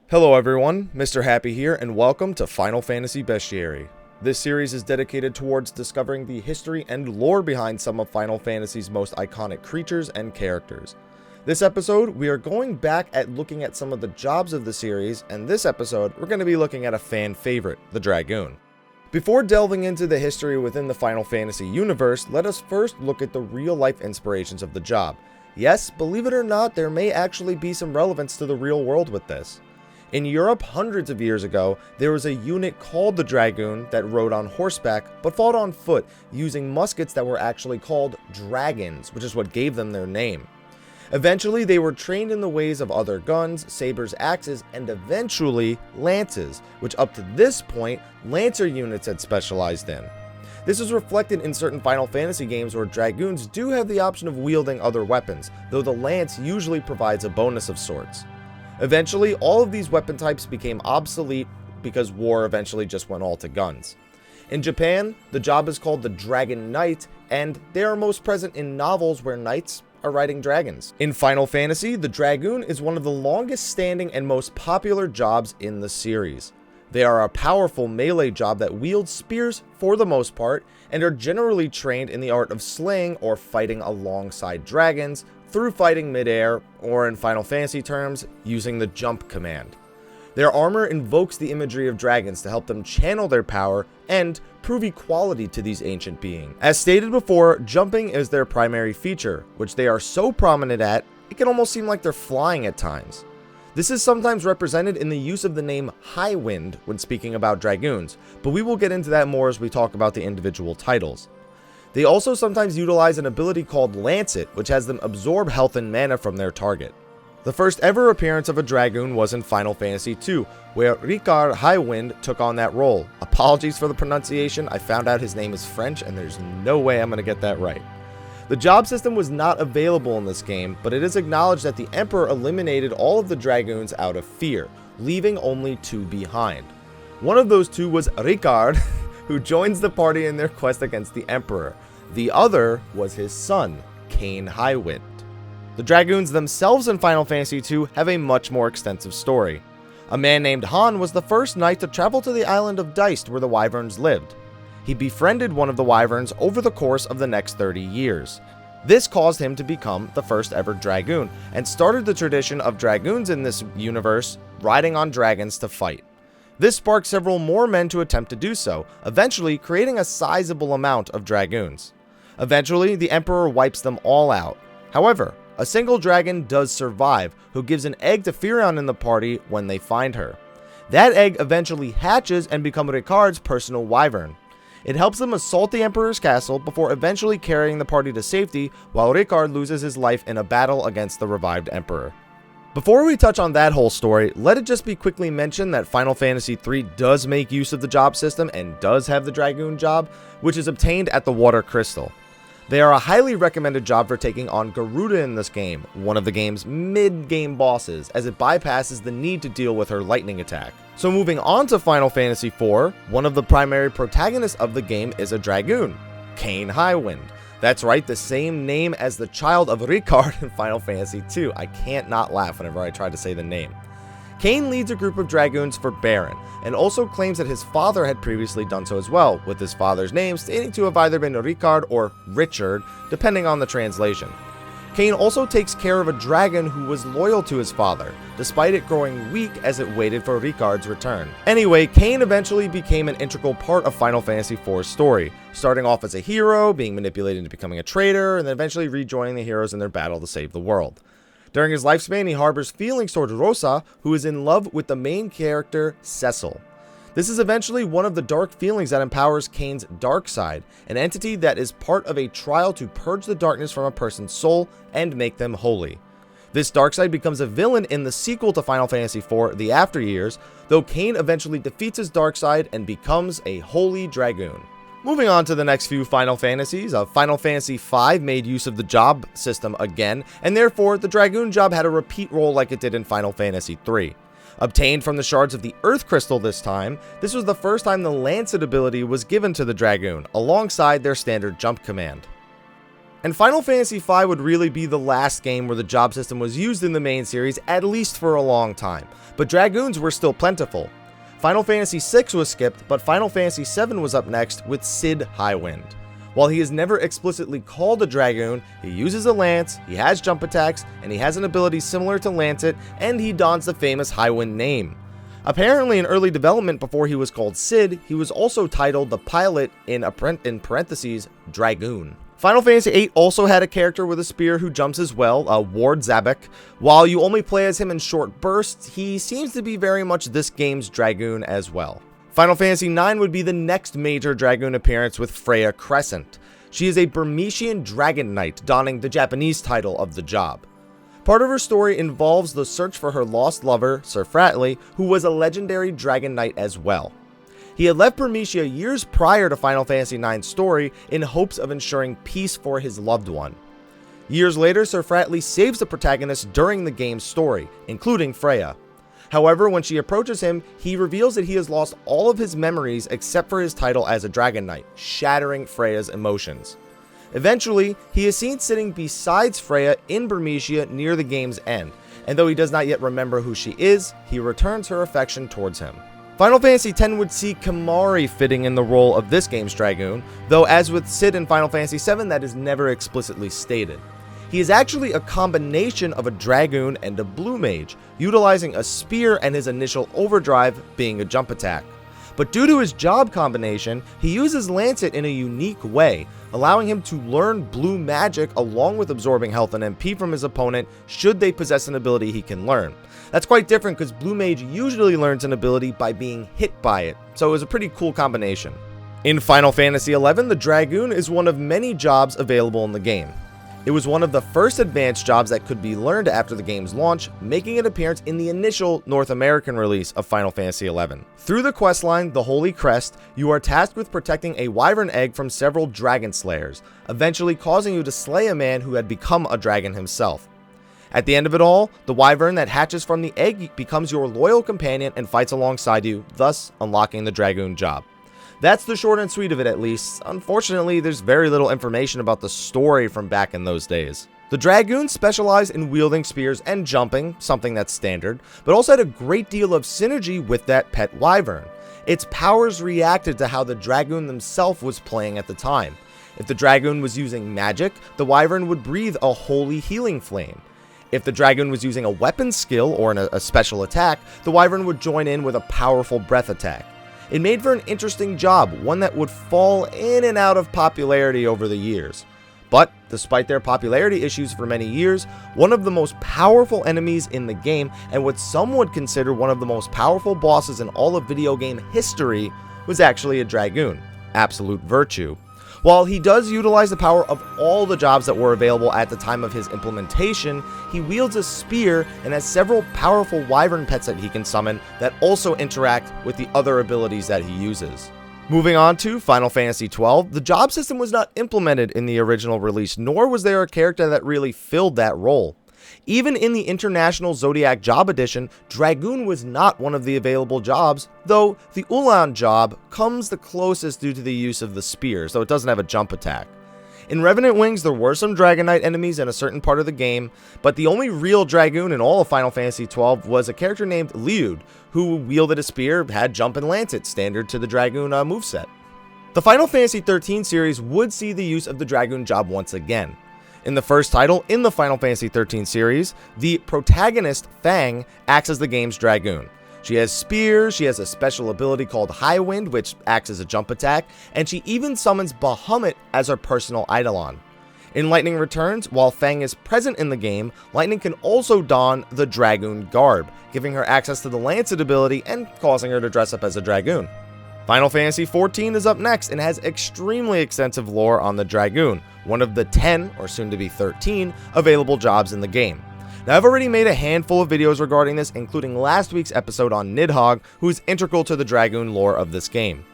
Hello everyone, Mr. Happy here, and welcome to Final Fantasy Bestiary. This series is dedicated towards discovering the history and lore behind some of Final Fantasy's most iconic creatures and characters. This episode, we are going back at looking at some of the jobs of the series, and this episode, we're going to be looking at a fan favorite, the Dragoon. Before delving into the history within the Final Fantasy universe, let us first look at the real-life inspirations of the job. Yes, believe it or not, there may actually be some relevance to the real world with this. In Europe, hundreds of years ago, there was a unit called the Dragoon that rode on horseback, but fought on foot, using muskets that were actually called dragons, which is what gave them their name. Eventually, they were trained in the ways of other guns, sabers, axes, and eventually, lances, which up to this point, lancer units had specialized in. This is reflected in certain Final Fantasy games where Dragoons do have the option of wielding other weapons, though the lance usually provides a bonus of sorts. Eventually, all of these weapon types became obsolete because war eventually just went all to guns. In Japan, the job is called the Dragon Knight, and they are most present in novels where knights are riding dragons. In Final Fantasy, the Dragoon is one of the longest standing and most popular jobs in the series. They are a powerful melee job that wields spears for the most part, and are generally trained in the art of slaying or fighting alongside dragons, through fighting midair, or in Final Fantasy terms, using the jump command. Their armor invokes the imagery of dragons to help them channel their power and prove equality to these ancient beings. As stated before, jumping is their primary feature, which they are so prominent at, it can almost seem like they're flying at times. This is sometimes represented in the use of the name High Wind when speaking about Dragoons, but we will get into that more as we talk about the individual titles. They also sometimes utilize an ability called Lancet, which has them absorb health and mana from their target. The first ever appearance of a Dragoon was in Final Fantasy II, where Ricard Highwind took on that role. Apologies for the pronunciation, I found out his name is French and there's no way I'm going to get that right. The job system was not available in this game, but it is acknowledged that the Emperor eliminated all of the Dragoons out of fear, leaving only two behind. One of those two was Ricard, who joins the party in their quest against the Emperor. The other was his son, Kain Highwind. The Dragoons themselves in Final Fantasy II have a much more extensive story. A man named Han was the first knight to travel to the island of Deist where the Wyverns lived. He befriended one of the Wyverns over the course of the next 30 years. This caused him to become the first ever Dragoon, and started the tradition of Dragoons in this universe riding on dragons to fight. This sparked several more men to attempt to do so, eventually creating a sizable amount of Dragoons. Eventually, the Emperor wipes them all out. However, a single dragon does survive, who gives an egg to Firion in the party when they find her. That egg eventually hatches and becomes Ricard's personal wyvern. It helps them assault the Emperor's castle before eventually carrying the party to safety, while Ricard loses his life in a battle against the revived Emperor. Before we touch on that whole story, let it just be quickly mentioned that Final Fantasy III does make use of the job system and does have the Dragoon job, which is obtained at the Water Crystal. They are a highly recommended job for taking on Garuda in this game, one of the game's mid-game bosses, as it bypasses the need to deal with her lightning attack. So moving on to Final Fantasy IV, one of the primary protagonists of the game is a Dragoon, Kain Highwind. That's right, the same name as the child of Ricard in Final Fantasy II. I can't not laugh whenever I try to say the name. Kain leads a group of Dragoons for Baron, and also claims that his father had previously done so as well, with his father's name stating to have either been Ricard or Richard, depending on the translation. Kain also takes care of a dragon who was loyal to his father, despite it growing weak as it waited for Ricard's return. Anyway, Kain eventually became an integral part of Final Fantasy IV's story, starting off as a hero, being manipulated into becoming a traitor, and then eventually rejoining the heroes in their battle to save the world. During his lifespan, he harbors feelings towards Rosa, who is in love with the main character, Cecil. This is eventually one of the dark feelings that empowers Kain's dark side, an entity that is part of a trial to purge the darkness from a person's soul and make them holy. This dark side becomes a villain in the sequel to Final Fantasy IV, The After Years, though Kain eventually defeats his dark side and becomes a holy Dragoon. Moving on to the next few Final Fantasies, Final Fantasy V made use of the job system again, and therefore the Dragoon job had a repeat role like it did in Final Fantasy III. Obtained from the shards of the Earth Crystal this time, this was the first time the Lancet ability was given to the Dragoon, alongside their standard jump command. And Final Fantasy V would really be the last game where the job system was used in the main series, at least for a long time, but Dragoons were still plentiful. Final Fantasy VI was skipped, but Final Fantasy VII was up next with Cid Highwind. While he is never explicitly called a Dragoon, he uses a lance, he has jump attacks, and he has an ability similar to Lancet, and he dons the famous Highwind name. Apparently in early development before he was called Cid, he was also titled the pilot in parentheses Dragoon. Final Fantasy VIII also had a character with a spear who jumps as well, Ward Zabek. While you only play as him in short bursts, he seems to be very much this game's Dragoon as well. Final Fantasy IX would be the next major Dragoon appearance with Freya Crescent. She is a Burmesian Dragon Knight, donning the Japanese title of the job. Part of her story involves the search for her lost lover, Sir Fratley, who was a legendary Dragon Knight as well. He had left Burmecia years prior to Final Fantasy IX's story in hopes of ensuring peace for his loved one. Years later, Sir Fratley saves the protagonist during the game's story, including Freya. However, when she approaches him, he reveals that he has lost all of his memories except for his title as a Dragon Knight, shattering Freya's emotions. Eventually, he is seen sitting beside Freya in Burmecia near the game's end, and though he does not yet remember who she is, he returns her affection towards him. Final Fantasy X would see Kimahri fitting in the role of this game's Dragoon, though as with Cid in Final Fantasy VII, that is never explicitly stated. He is actually a combination of a Dragoon and a Blue Mage, utilizing a spear and his initial overdrive being a jump attack. But due to his job combination, he uses Lancet in a unique way, allowing him to learn blue magic along with absorbing health and MP from his opponent should they possess an ability he can learn. That's quite different because Blue Mage usually learns an ability by being hit by it, so it was a pretty cool combination. In Final Fantasy XI, the Dragoon is one of many jobs available in the game. It was one of the first advanced jobs that could be learned after the game's launch, making an appearance in the initial North American release of Final Fantasy XI. Through the questline, The Holy Crest, you are tasked with protecting a wyvern egg from several dragon slayers, eventually causing you to slay a man who had become a dragon himself. At the end of it all, the wyvern that hatches from the egg becomes your loyal companion and fights alongside you, thus unlocking the Dragoon job. That's the short and sweet of it, at least. Unfortunately, there's very little information about the story from back in those days. The Dragoons specialize in wielding spears and jumping, something that's standard, but also had a great deal of synergy with that pet wyvern. Its powers reacted to how the Dragoon themselves was playing at the time. If the Dragoon was using magic, the wyvern would breathe a holy healing flame. If the Dragoon was using a weapon skill or a special attack, the wyvern would join in with a powerful breath attack. It made for an interesting job, one that would fall in and out of popularity over the years. But, despite their popularity issues for many years, one of the most powerful enemies in the game, and what some would consider one of the most powerful bosses in all of video game history, was actually a Dragoon, Absolute Virtue. While he does utilize the power of all the jobs that were available at the time of his implementation, he wields a spear and has several powerful wyvern pets that he can summon that also interact with the other abilities that he uses. Moving on to Final Fantasy XII, the job system was not implemented in the original release, nor was there a character that really filled that role. Even in the International Zodiac Job Edition, Dragoon was not one of the available jobs, though the Ulan job comes the closest due to the use of the spear, so it doesn't have a jump attack. In Revenant Wings, there were some Dragon Knight enemies in a certain part of the game, but the only real Dragoon in all of Final Fantasy XII was a character named Liud, who wielded a spear, had jump and lancet, standard to the Dragoon moveset. The Final Fantasy XIII series would see the use of the Dragoon job once again. In the first title in the Final Fantasy XIII series, the protagonist, Fang, acts as the game's Dragoon. She has spears, she has a special ability called Highwind, which acts as a jump attack, and she even summons Bahamut as her personal Eidolon. In Lightning Returns, while Fang is present in the game, Lightning can also don the Dragoon garb, giving her access to the Lancet ability and causing her to dress up as a Dragoon. Final Fantasy XIV is up next and has extremely extensive lore on the Dragoon, one of the 10, or soon to be 13, available jobs in the game. Now, I've already made a handful of videos regarding this, including last week's episode on Nidhogg, who is integral to the Dragoon lore of this game.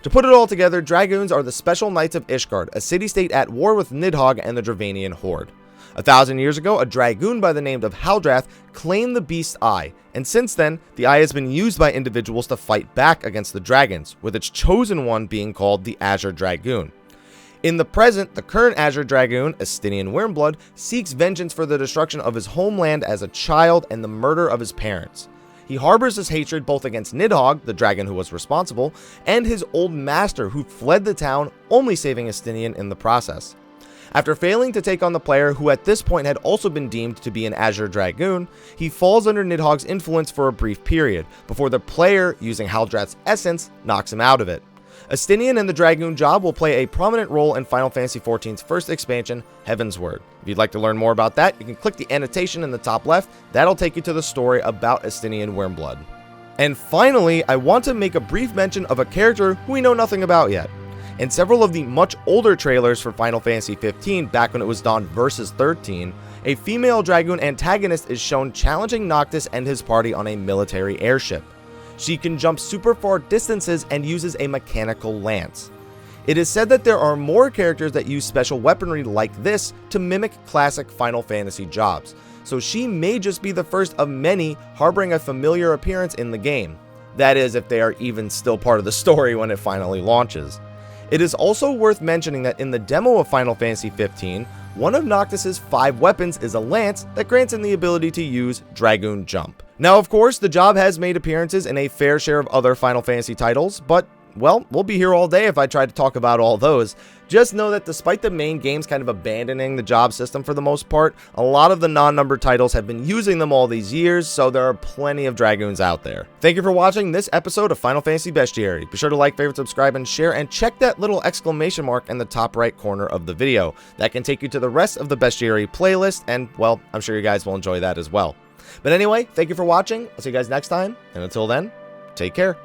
To put it all together, Dragoons are the special knights of Ishgard, a city-state at war with Nidhogg and the Dravanian Horde. 1,000 years ago, a Dragoon by the name of Haldrath claimed the beast's eye, and since then, the eye has been used by individuals to fight back against the dragons, with its chosen one being called the Azure Dragoon. In the present, the current Azure Dragoon, Estinian Wyrmblood, seeks vengeance for the destruction of his homeland as a child and the murder of his parents. He harbors this hatred both against Nidhogg, the dragon who was responsible, and his old master who fled the town, only saving Estinian in the process. After failing to take on the player, who at this point had also been deemed to be an Azure Dragoon, he falls under Nidhogg's influence for a brief period, before the player, using Haldrat's essence, knocks him out of it. Estinian and the Dragoon job will play a prominent role in Final Fantasy XIV's first expansion, Heavensward. If you'd like to learn more about that, you can click the annotation in the top left. That'll take you to the story about Estinian Wyrmblood. And finally, I want to make a brief mention of a character who we know nothing about yet. In several of the much older trailers for Final Fantasy XV, back when it was Dawn vs. 13, a female Dragoon antagonist is shown challenging Noctis and his party on a military airship. She can jump super far distances and uses a mechanical lance. It is said that there are more characters that use special weaponry like this to mimic classic Final Fantasy jobs, so she may just be the first of many harboring a familiar appearance in the game. That is, if they are even still part of the story when it finally launches. It is also worth mentioning that in the demo of Final Fantasy XV, one of Noctis's 5 weapons is a lance that grants him the ability to use Dragoon Jump. Now, of course, the job has made appearances in a fair share of other Final Fantasy titles, but, well, we'll be here all day if I try to talk about all those. Just know that despite the main games kind of abandoning the job system for the most part, a lot of the non-numbered titles have been using them all these years, so there are plenty of Dragoons out there. Thank you for watching this episode of Final Fantasy Bestiary. Be sure to like, favorite, subscribe, and share, and check that little exclamation mark in the top right corner of the video. That can take you to the rest of the Bestiary playlist, and, well, I'm sure you guys will enjoy that as well. But anyway, thank you for watching. I'll see you guys next time, and until then, take care.